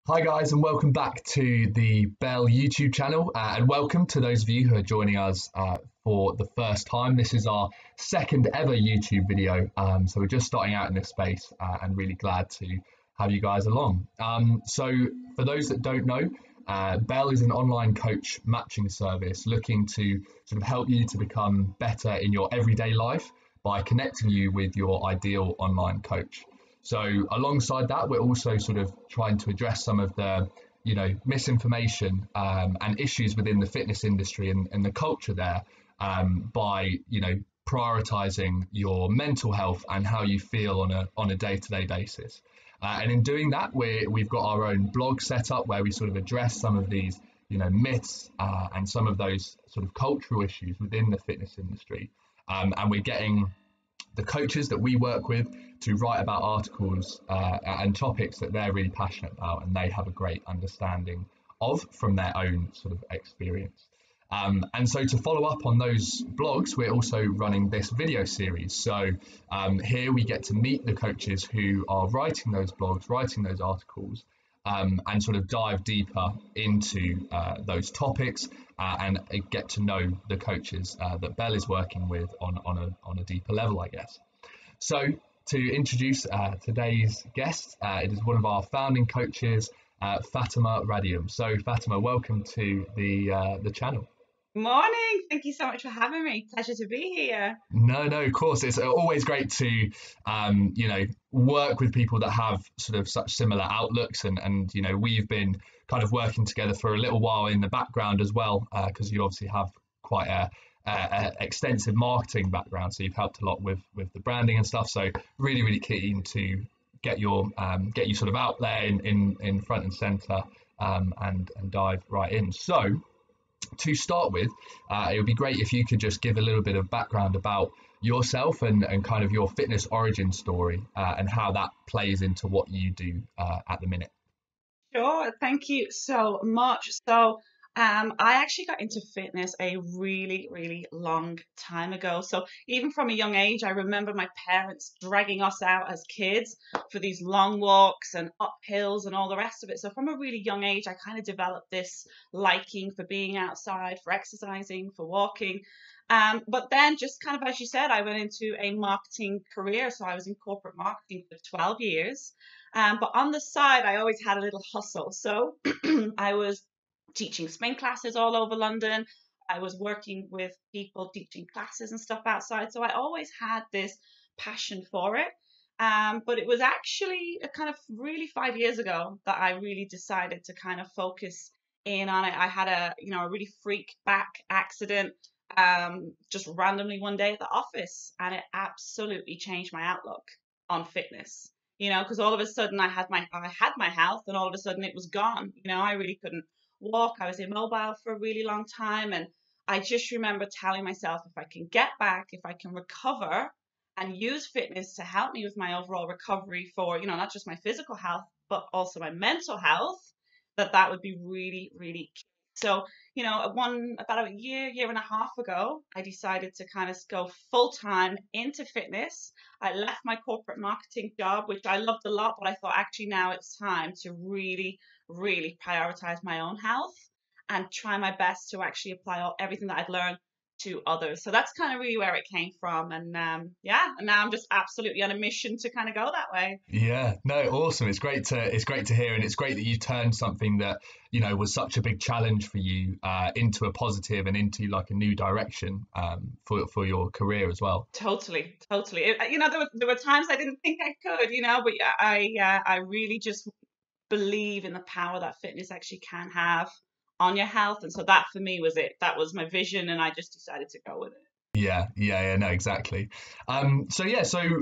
Hi guys, and welcome back to the Bell YouTube channel, and welcome to those of you who are joining us for the first time. This is our second ever YouTube video, so we're just starting out in this space and really glad to have you guys along. So for those that don't know, Bell is an online coach matching service looking to sort of help you to become better in your everyday life by connecting you with your ideal online coach. So alongside that, we're also sort of trying to address some of the, misinformation and issues within the fitness industry and the culture there by, prioritizing your mental health and how you feel on a day-to-day basis. And in doing that, we've got our own blog set up where we sort of address some of these, myths and some of those sort of cultural issues within the fitness industry. And we're getting the coaches that we work with to write about articles and topics that they're really passionate about and they have a great understanding of from their own sort of experience. And so to follow up on those blogs, we're also running this video series. So here we get to meet the coaches who are writing those blogs, writing those articles, and sort of dive deeper into those topics and get to know the coaches that Bell is working with on a deeper level, I guess. So to introduce today's guest, it is one of our founding coaches, Fatimah Radiom. So Fatimah, welcome to the channel. Morning. Thank you so much for having me. Pleasure to be here. No, of course. It's always great to, work with people that have sort of such similar outlooks. And we've been kind of working together for a little while in the background as well, because you obviously have quite a extensive marketing background. So you've helped a lot with the branding and stuff. So really keen to get you sort of out there in front and center and dive right in. So to start with, it would be great if you could just give a little bit of background about yourself and kind of your fitness origin story and how that plays into what you do at the minute. Sure. Thank you so much. So I actually got into fitness a really long time ago. So even from a young age, I remember my parents dragging us out as kids for these long walks and up hills and all the rest of it. So from a really young age, I kind of developed this liking for being outside, for exercising, for walking. But then just kind of, as you said, I went into a marketing career. So I was in corporate marketing for 12 years. But on the side, I always had a little hustle. So I was teaching spin classes all over London. I was working with people teaching classes and stuff outside. So I always had this passion for it. But it was actually a kind of really 5 years ago that I really decided to kind of focus in on it. I had a really freak back accident just randomly one day at the office, and it absolutely changed my outlook on fitness. Because all of a sudden I had my health, and all of a sudden it was gone. I really couldn't walk. I was immobile for a really long time, and I just remember telling myself, if I can get back, if I can recover and use fitness to help me with my overall recovery for not just my physical health but also my mental health, that would be really key. So about a year and a half ago, I decided to kind of go full time into fitness. I left my corporate marketing job, which I loved a lot, but I thought actually now it's time to really prioritize my own health and try my best to actually apply everything that I'd learned to others. So that's kind of really where it came from. And and now I'm just absolutely on a mission to kind of go that way. Yeah, no, awesome. It's great to hear, and it's great that you turned something that was such a big challenge for you into a positive and into like a new direction for your career as well. Totally. There were times I didn't think I could, but I really just believe in the power that fitness actually can have on your health. And so that for me was it. That was my vision, and I just decided to go with it. Yeah, no, exactly. So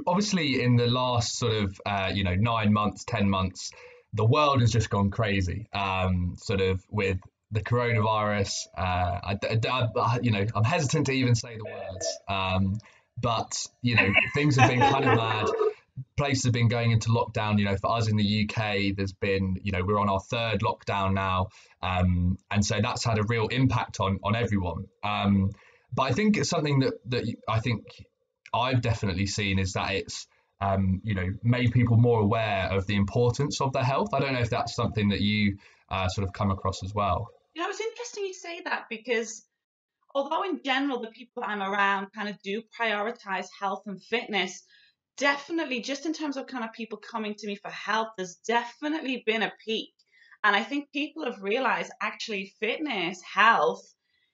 obviously in the last sort of 9 months, 10 months, the world has just gone crazy. Sort of with the coronavirus. I'm hesitant to even say the words. But things have been kind of mad. Places have been going into lockdown. For us in the UK, there's been, we're on our third lockdown now, and so that's had a real impact on everyone. But I think it's something that I think I've definitely seen is that it's made people more aware of the importance of their health. I don't know if that's something that you sort of come across as well. It's interesting you say that, because although in general the people I'm around kind of do prioritize health and fitness, definitely just in terms of kind of people coming to me for help, there's definitely been a peak. And I think people have realized actually fitness, health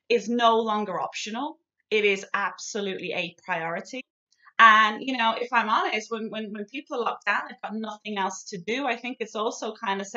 is no longer optional. It is absolutely a priority. And, if I'm honest, when people are locked down, they've got nothing else to do. I think it's also kind of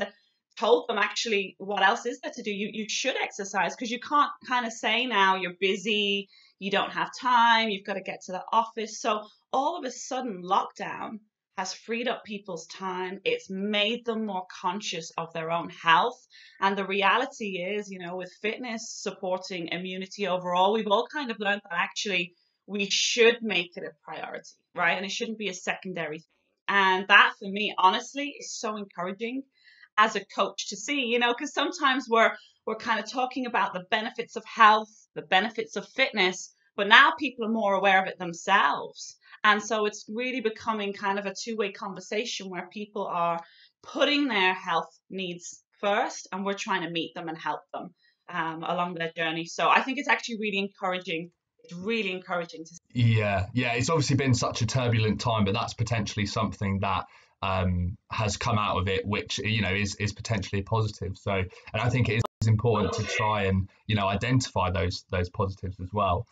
told them actually what else is there to do. You should exercise, because you can't kind of say now you're busy, you don't have time, you've got to get to the office. So all of a sudden, lockdown has freed up people's time. It's made them more conscious of their own health. And the reality is, with fitness supporting immunity overall, we've all kind of learned that actually we should make it a priority, right? And it shouldn't be a secondary thing. And that for me, honestly, is so encouraging as a coach to see, because sometimes we're kind of talking about the benefits of health, the benefits of fitness, but now people are more aware of it themselves. And so it's really becoming kind of a two-way conversation where people are putting their health needs first, and we're trying to meet them and help them along their journey. So I think it's actually really encouraging. It's really encouraging to see. Yeah, it's obviously been such a turbulent time, but that's potentially something that has come out of it, which is potentially positive. So, and I think it is important to try and identify those positives as well.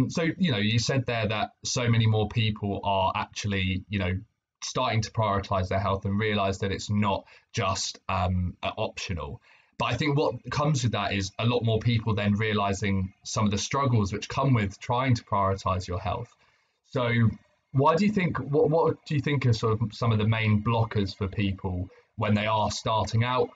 So you said there that so many more people are actually starting to prioritize their health and realize that it's not just optional. But I think what comes with that is a lot more people then realizing some of the struggles which come with trying to prioritize your health. So why do you think, what do you think are sort of some of the main blockers for people when they are starting out,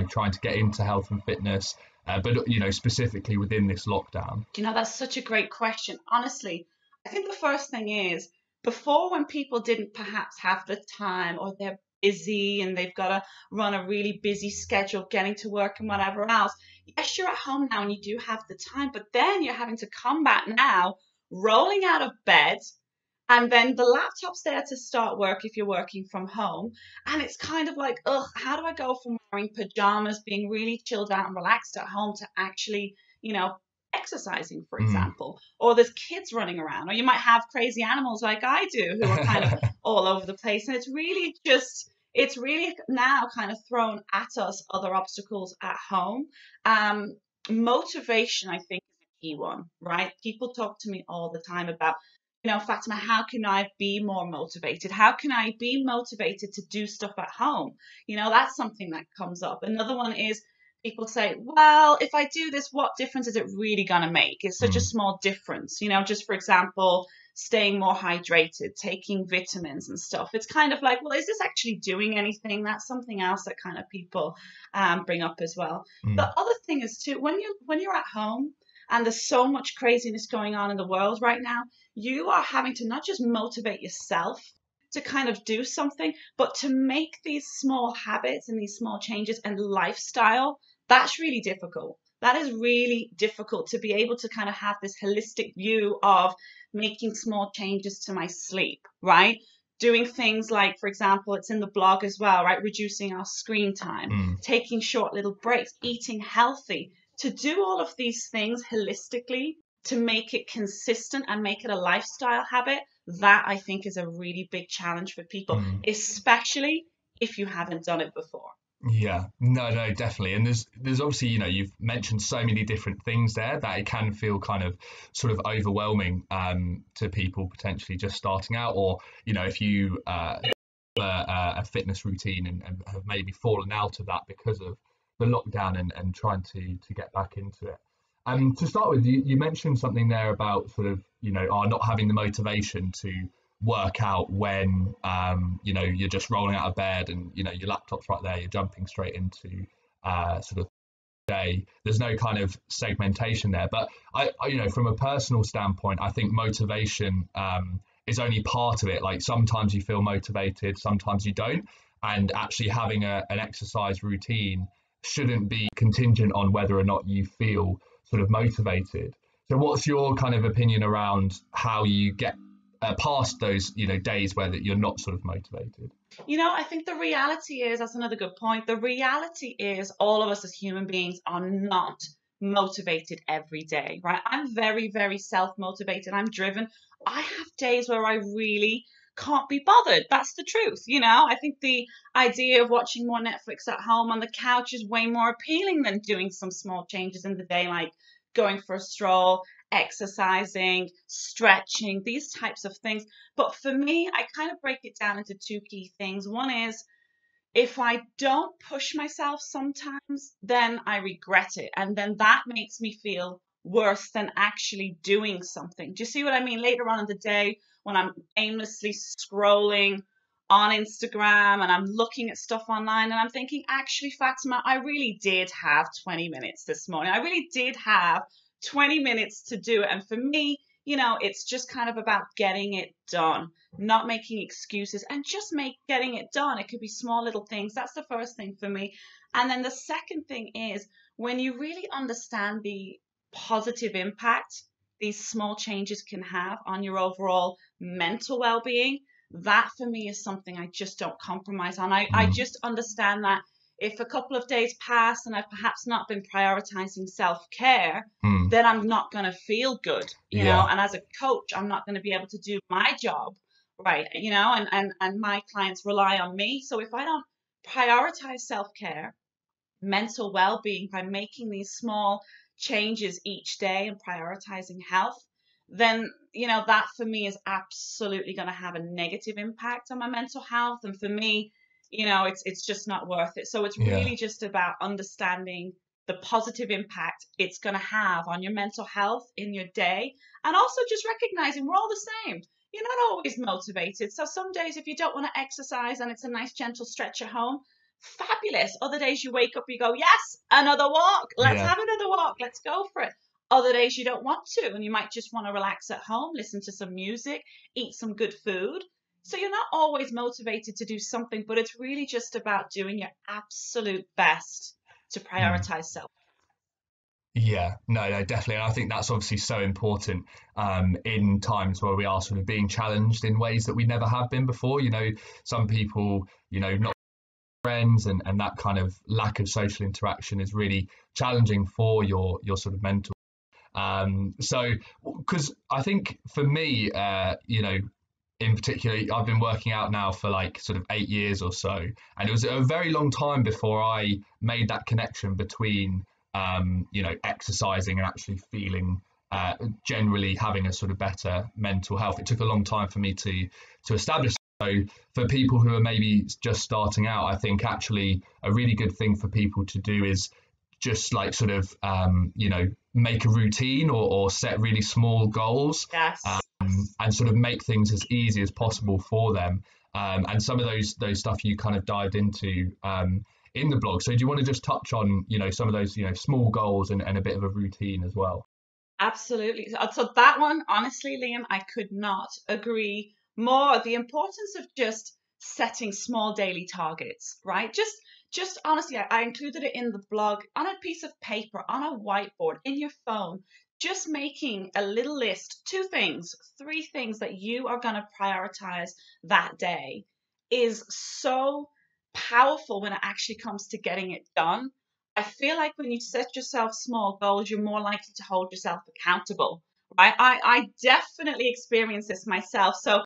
trying to get into health and fitness, but specifically within this lockdown? That's such a great question. Honestly, I think the first thing is, before, when people didn't perhaps have the time, or they're busy and they've got to run a really busy schedule getting to work and whatever else, yes, you're at home now and you do have the time, but then you're having to come back now, rolling out of bed, and then the laptop's there to start work if you're working from home. And it's kind of like, ugh, how do I go from wearing pajamas, being really chilled out and relaxed at home, to actually, exercising, for example? Or there's kids running around, or you might have crazy animals like I do who are kind of all over the place. And it's really now kind of thrown at us other obstacles at home. Motivation, I think, is a key one, right? People talk to me all the time about, Fatima, how can I be more motivated? How can I be motivated to do stuff at home? That's something that comes up. Another one is, people say, well, if I do this, what difference is it really going to make? It's such a small difference. Just for example, staying more hydrated, taking vitamins and stuff. It's kind of like, well, is this actually doing anything? That's something else that kind of people bring up as well. The other thing is too, when you're at home and there's so much craziness going on in the world right now, you are having to not just motivate yourself to kind of do something, but to make these small habits and these small changes and lifestyle. That's really difficult. That is really difficult, to be able to kind of have this holistic view of making small changes to my sleep, right? Doing things like, for example, it's in the blog as well, right? Reducing our screen time, taking short little breaks, eating healthy. To do all of these things holistically, to make it consistent and make it a lifestyle habit, that I think is a really big challenge for people, especially if you haven't done it before. Yeah, no, definitely. And there's obviously, you've mentioned so many different things there that it can feel kind of sort of overwhelming to people potentially just starting out, or, if you a fitness routine and have maybe fallen out of that because of the lockdown and trying to get back into it. To start with, you mentioned something there about sort of, not having the motivation to work out when, you're just rolling out of bed and, your laptop's right there, you're jumping straight into sort of day. There's no kind of segmentation there. But I from a personal standpoint, I think motivation is only part of it. Like, sometimes you feel motivated, sometimes you don't. And actually having an exercise routine shouldn't be contingent on whether or not you feel sort of motivated. So what's your kind of opinion around how you get past those, days where that you're not sort of motivated? I think the reality is, that's another good point. The reality is all of us as human beings are not motivated every day, right? I'm very, very self-motivated. I'm driven. I have days where I really can't be bothered. That's the truth. I think the idea of watching more Netflix at home on the couch is way more appealing than doing some small changes in the day, like going for a stroll, exercising, stretching, these types of things. But for me, I kind of break it down into two key things. One is, if I don't push myself sometimes, then I regret it. And then that makes me feel worse than actually doing something. Do you see what I mean? Later on in the day, when I'm aimlessly scrolling on Instagram and I'm looking at stuff online and I'm thinking, actually, Fatima, I really did have 20 minutes this morning. I really did have 20 minutes to do it. And for me, it's just kind of about getting it done, not making excuses, and just getting it done. It could be small little things. That's the first thing for me. And then the second thing is, when you really understand the positive impact these small changes can have on your overall mental well-being, that for me is something I just don't compromise on. I just understand that if a couple of days pass and I've perhaps not been prioritizing self-care, then I'm not going to feel good, and as a coach, I'm not going to be able to do my job right, and my clients rely on me. So if I don't prioritize self-care, mental well-being, by making these small changes each day and prioritizing health, then that for me is absolutely going to have a negative impact on my mental health. And for me, it's just not worth it. So it's really just about understanding the positive impact it's going to have on your mental health in your day, and also just recognizing we're all the same. You're not always motivated. So some days, if you don't want to exercise and it's a nice gentle stretch at home, fabulous. Other days you wake up, you go, yes, another walk. Let's have another walk. Let's go for it. Other days you don't want to, and you might just want to relax at home, listen to some music, eat some good food. So you're not always motivated to do something, but it's really just about doing your absolute best to prioritize self. Yeah, no, definitely. And I think that's obviously so important in times where we are sort of being challenged in ways that we never have been before. Some people, not friends, and that kind of lack of social interaction is really challenging for your sort of mental. So, because I think for me, in particular, I've been working out now for like sort of 8 years or so, and it was a very long time before I made that connection between exercising and actually feeling generally having a sort of better mental health. It took a long time for me to establish. So for people who are maybe just starting out, I think actually a really good thing for people to do is just like sort of make a routine, or set really small goals. Yes. And sort of make things as easy as possible for them. And some of those stuff you kind of dived into in the blog. So do you want to just touch on some of those small goals and a bit of a routine as well? Absolutely. So that one, honestly, Liam, I could not agree more. The importance of just setting small daily targets, right? Just honestly, I included it in the blog, on a piece of paper, on a whiteboard, in your phone, just making a little list, 3 things that you are going to prioritize that day is so powerful when it actually comes to getting it done. I feel like when you set yourself small goals, you're more likely to hold yourself accountable, right? I definitely experience this myself. So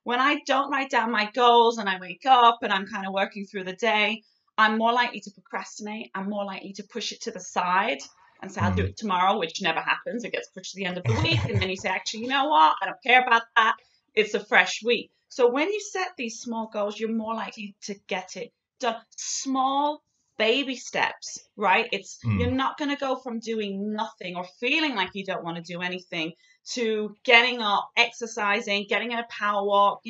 when I don't write down my goals and I wake up and I'm kind of working through the day, I'm more likely to procrastinate. I'm more likely to push it to the side and say, I'll do it tomorrow, which never happens. It gets pushed to the end of the week. And then you say, actually, you know what? I don't care about that. It's a fresh week. So when you set these small goals, you're more likely to get it done. Small baby steps, right? You're not going to go from doing nothing or feeling like you don't want to do anything to getting up, exercising, getting in a power walk,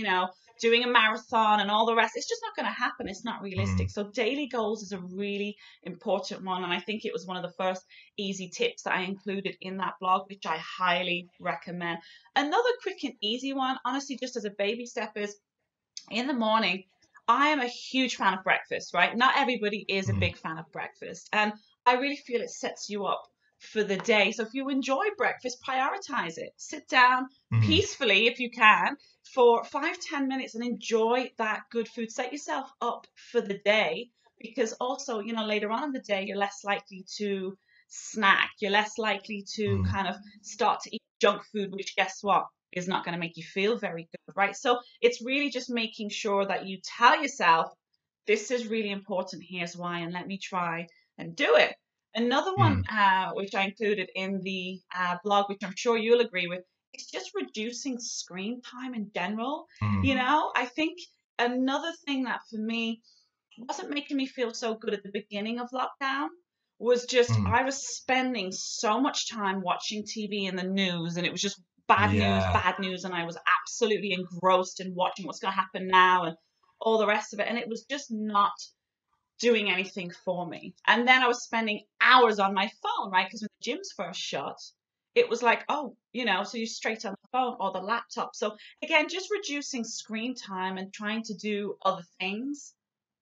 doing a marathon and all the rest. It's just not going to happen. It's not realistic. So daily goals is a really important one. And I think it was one of the first easy tips that I included in that blog, which I highly recommend. Another quick and easy one, honestly, just as a baby step, is in the morning, I am a huge fan of breakfast, right? Not everybody is a big fan of breakfast. And I really feel it sets you up for the day. So if you enjoy breakfast, prioritize it. Sit down Mm. peacefully if you can for 5-10 minutes and enjoy that good food. Set yourself up for the day, because also, you know, later on in the day, you're less likely to snack. You're less likely to Mm. kind of start to eat junk food, which guess what? Is not going to make you feel very good, right? So it's really just making sure that you tell yourself, this is really important, here's why, and let me try and do it. Another one, Mm. which I included in the blog, which I'm sure you'll agree with, is just reducing screen time in general. Mm. You know, I think another thing that for me wasn't making me feel so good at the beginning of lockdown was just Mm. I was spending so much time watching TV and the news, and it was just Yeah. bad news, and I was absolutely engrossed in watching what's going to happen now and all the rest of it, and it was just not doing anything for me. And then I was spending hours on my phone, right? Because when the gyms first shut, it was like, oh, you know, so you're straight on the phone or the laptop. So again, just reducing screen time and trying to do other things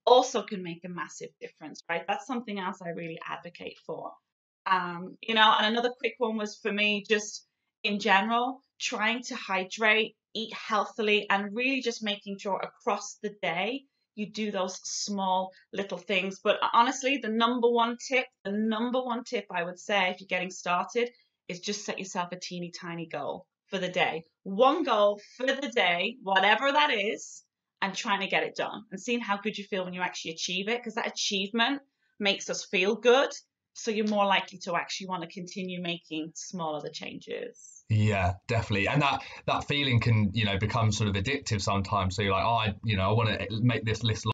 also can make a massive difference, right? That's something else I really advocate for. You know, and another quick one was for me, just in general, trying to hydrate, eat healthily, and really just making sure across the day you do those small little things. But honestly, the number one tip I would say if you're getting started is just set yourself a teeny tiny goal for the day. One goal for the day, whatever that is, and trying to get it done and seeing how good you feel when you actually achieve it, because that achievement makes us feel good. So you're more likely to actually want to continue making small other changes. Yeah, definitely. And that feeling can, you know, become sort of addictive sometimes. So you're like, oh, I want to make this list long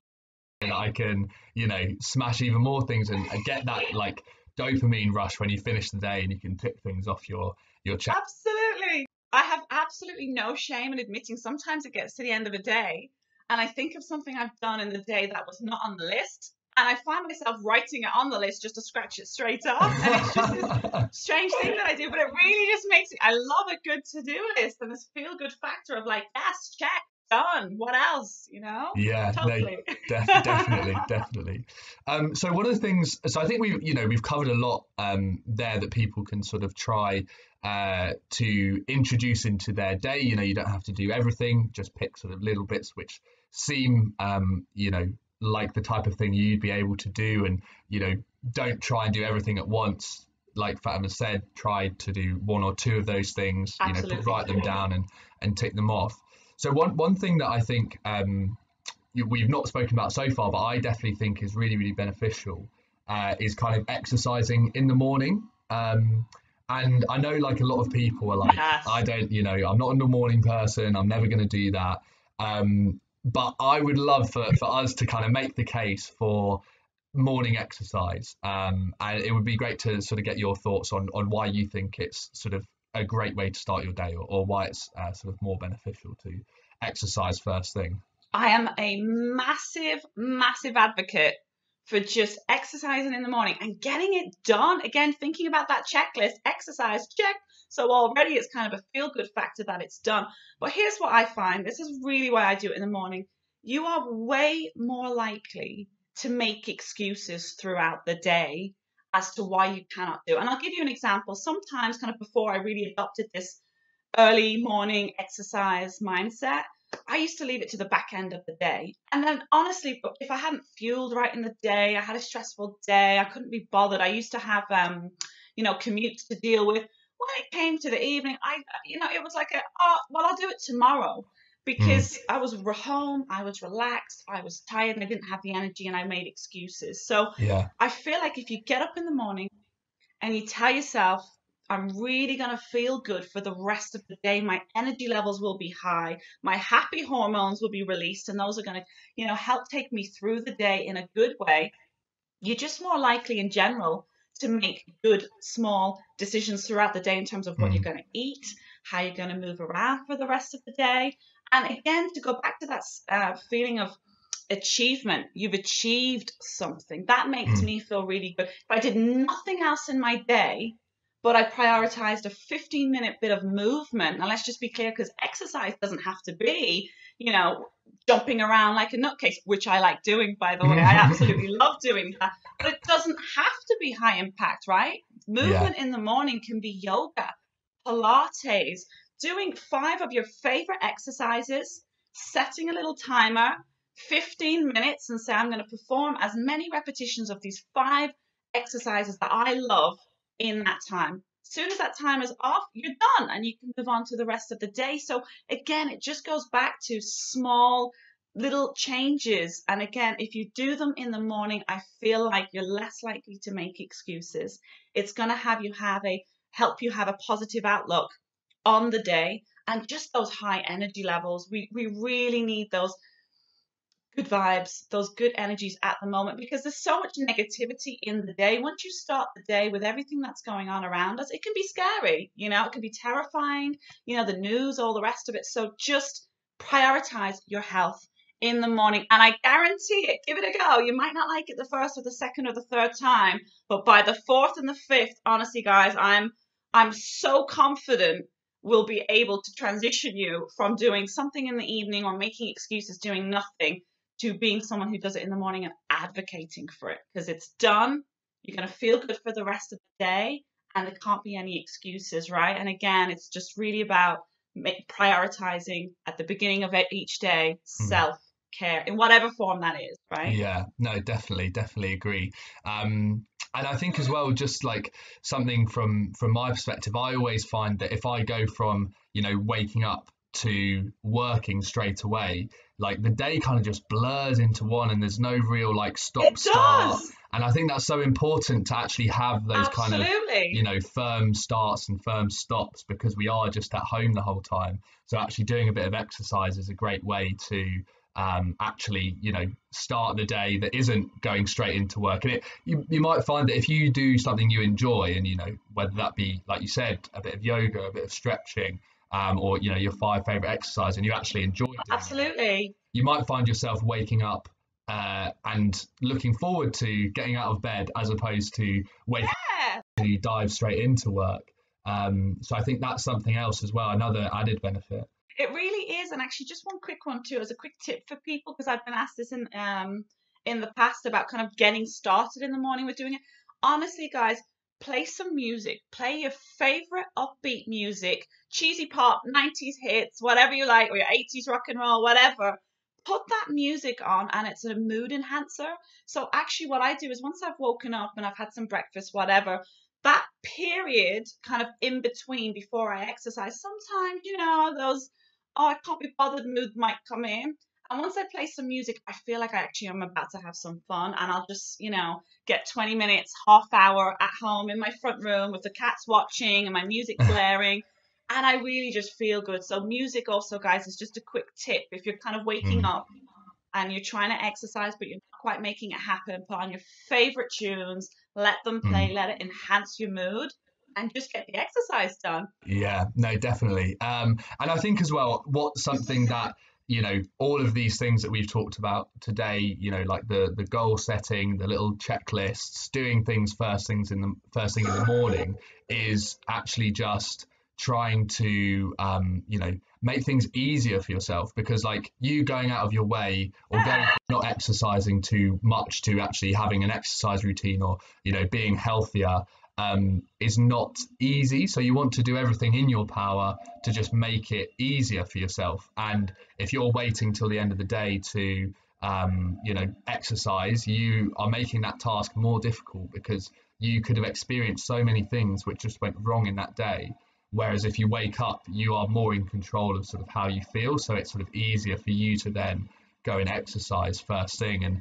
so that I can, you know, smash even more things and get that like dopamine rush when you finish the day and you can tick things off your checklist. Absolutely. I have absolutely no shame in admitting sometimes it gets to the end of a day and I think of something I've done in the day that was not on the list. And I find myself writing it on the list just to scratch it straight off. And it's just this strange thing that I do, but it really just makes it, I love a good to-do list and this feel-good factor of like, yes, check, done. What else, you know? Yeah, no, Totally. definitely. So one of the things, so I think we've covered a lot there that people can sort of try to introduce into their day. You know, you don't have to do everything, just pick sort of little bits which seem, like the type of thing you'd be able to do, and don't try and do everything at once. Like Fatima said, try to do one or two of those things. Absolutely. Write them down and tick them off. So one thing that I think we've not spoken about so far, but I definitely think is really, really beneficial is kind of exercising in the morning. And I know like a lot of people are like, Yes. I don't, I'm not a morning person. I'm never going to do that. But I would love for us to kind of make the case for morning exercise. And it would be great to sort of get your thoughts on why you think it's sort of a great way to start your day, or why it's sort of more beneficial to exercise first thing. I am a massive, massive advocate for just exercising in the morning and getting it done. Again, thinking about that checklist, exercise, check. So already it's kind of a feel-good factor that it's done. But here's what I find. This is really why I do it in the morning. You are way more likely to make excuses throughout the day as to why you cannot do it. And I'll give you an example. Sometimes kind of before I really adopted this early morning exercise mindset, I used to leave it to the back end of the day. And then honestly, if I hadn't fueled right in the day, I had a stressful day, I couldn't be bothered. I used to have, commutes to deal with. When it came to the evening, it was like, I'll do it tomorrow. Because I was home, I was relaxed, I was tired, and I didn't have the energy, and I made excuses. So Yeah. I feel like if you get up in the morning and you tell yourself, I'm really going to feel good for the rest of the day. My energy levels will be high. My happy hormones will be released, and those are going to, help take me through the day in a good way. You're just more likely in general to make good, small decisions throughout the day in terms of what you're going to eat, how you're going to move around for the rest of the day. And again, to go back to that feeling of achievement, you've achieved something. That makes me feel really good. If I did nothing else in my day, but I prioritized a 15-minute bit of movement. Now, let's just be clear, because exercise doesn't have to be, jumping around like a nutcase, which I like doing, by the way. I absolutely love doing that. But it doesn't have to be high impact, right? Yeah. Movement in the morning can be yoga, Pilates, doing 5 of your favorite exercises, setting a little timer, 15 minutes, and say, I'm going to perform as many repetitions of these 5 exercises that I love in that time. As soon as that time is off, you're done and you can move on to the rest of the day. So again, it just goes back to small little changes. And again, if you do them in the morning, I feel like you're less likely to make excuses. It's going to help you have a positive outlook on the day, and just those high energy levels. We really need those good vibes, those good energies at the moment, because there's so much negativity in the day. Once you start the day with everything that's going on around us, it can be scary, it can be terrifying, the news, all the rest of it. So just prioritize your health in the morning, and I guarantee it, give it a go. You might not like it the first or the second or the third time, but by the fourth and the fifth, honestly, guys, I'm so confident we'll be able to transition you from doing something in the evening or making excuses, doing nothing, to being someone who does it in the morning and advocating for it, because it's done. You're going to feel good for the rest of the day, and there can't be any excuses, right? And again, it's just really about prioritizing at the beginning of each day, self-care in whatever form that is, right? Yeah, no, definitely agree. And I think as well, just like something from my perspective, I always find that if I go from, waking up to working straight away, like the day kind of just blurs into one and there's no real like stop It start. does. And I think that's so important to actually have those kind of, Absolutely. firm starts and firm stops, because we are just at home the whole time. So actually doing a bit of exercise is a great way to actually, start the day that isn't going straight into work. And you might find that if you do something you enjoy, and whether that be, like you said, a bit of yoga, a bit of stretching, or your 5 favorite exercise, and you actually enjoy doing it, Absolutely. you might find yourself waking up and looking forward to getting out of bed, as opposed to waking Yeah. up to dive straight into work. So I think that's something else as well, another added benefit. It really is. And actually, just one quick one too, as a quick tip for people, because I've been asked this in the past about kind of getting started in the morning with doing it. Honestly, guys, play some music. Play your favorite upbeat music, cheesy pop, 90s hits, whatever you like, or your 80s rock and roll, whatever. Put that music on, and it's a mood enhancer. So actually, what I do is, once I've woken up and I've had some breakfast, whatever, that period kind of in between before I exercise, sometimes, those I can't be bothered mood might come in. And once I play some music, I feel like I actually am about to have some fun. And I'll just, get 20 minutes, half hour at home in my front room with the cats watching and my music blaring. And I really just feel good. So music also, guys, is just a quick tip. If you're kind of waking Mm. up and you're trying to exercise, but you're not quite making it happen, put on your favorite tunes, let them play, Mm. let it enhance your mood, and just get the exercise done. Yeah, no, definitely. And I think as well, what's something that, all of these things that we've talked about today, like the goal setting, the little checklists, doing things first thing in the morning, is actually just trying to, make things easier for yourself, because like you going out of your way, or going Yeah. from not exercising too much to actually having an exercise routine, or, being healthier, is not easy. So you want to do everything in your power to just make it easier for yourself. And if you're waiting till the end of the day to, exercise, you are making that task more difficult, because you could have experienced so many things which just went wrong in that day. Whereas if you wake up, you are more in control of sort of how you feel. So it's sort of easier for you to then go and exercise first thing. And,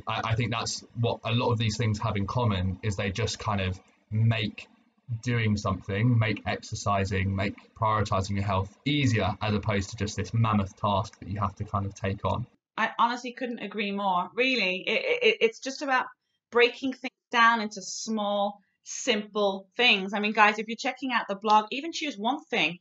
I think that's what a lot of these things have in common, is they just kind of make doing something, make exercising, make prioritizing your health easier, as opposed to just this mammoth task that you have to kind of take on. I honestly couldn't agree more. Really, it's just about breaking things down into small, simple things. I mean, guys, if you're checking out the blog, even choose one thing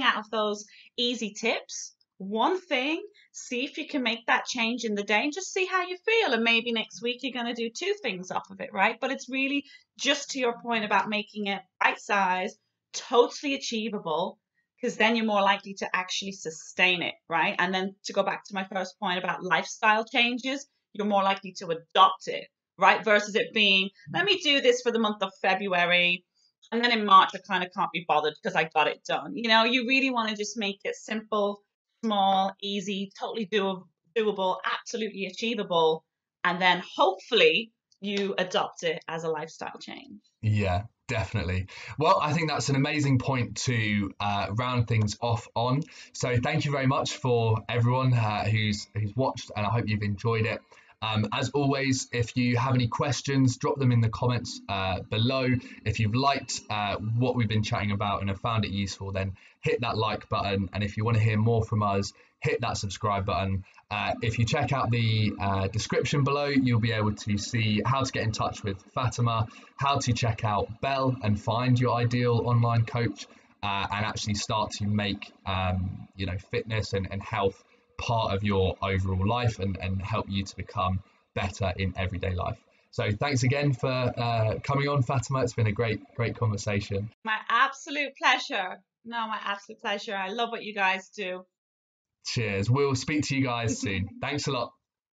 out of those easy tips. one thing, see if you can make that change in the day and just see how you feel. And maybe next week you're going to do two things off of it, right? But it's really just to your point about making it bite size, totally achievable, because then you're more likely to actually sustain it, right? And then to go back to my first point about lifestyle changes, you're more likely to adopt it, right? Versus it being, let me do this for the month of February. And then in March, I kind of can't be bothered because I got it done. You really want to just make it simple, small, easy, totally doable, absolutely achievable. And then hopefully you adopt it as a lifestyle change. Yeah, definitely. Well, I think that's an amazing point to round things off on. So thank you very much for everyone who's watched, and I hope you've enjoyed it. As always, if you have any questions, drop them in the comments below. If you've liked what we've been chatting about and have found it useful, then hit that like button. And if you want to hear more from us, hit that subscribe button. If you check out the description below, you'll be able to see how to get in touch with Fatima, how to check out Belle and find your ideal online coach, and actually start to make fitness and health part of your overall life and help you to become better in everyday life. So thanks again for coming on, Fatima. It's been a great conversation. My absolute pleasure. No, my absolute pleasure. I love what you guys do. Cheers. We'll speak to you guys soon. Thanks a lot.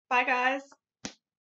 Bye, guys.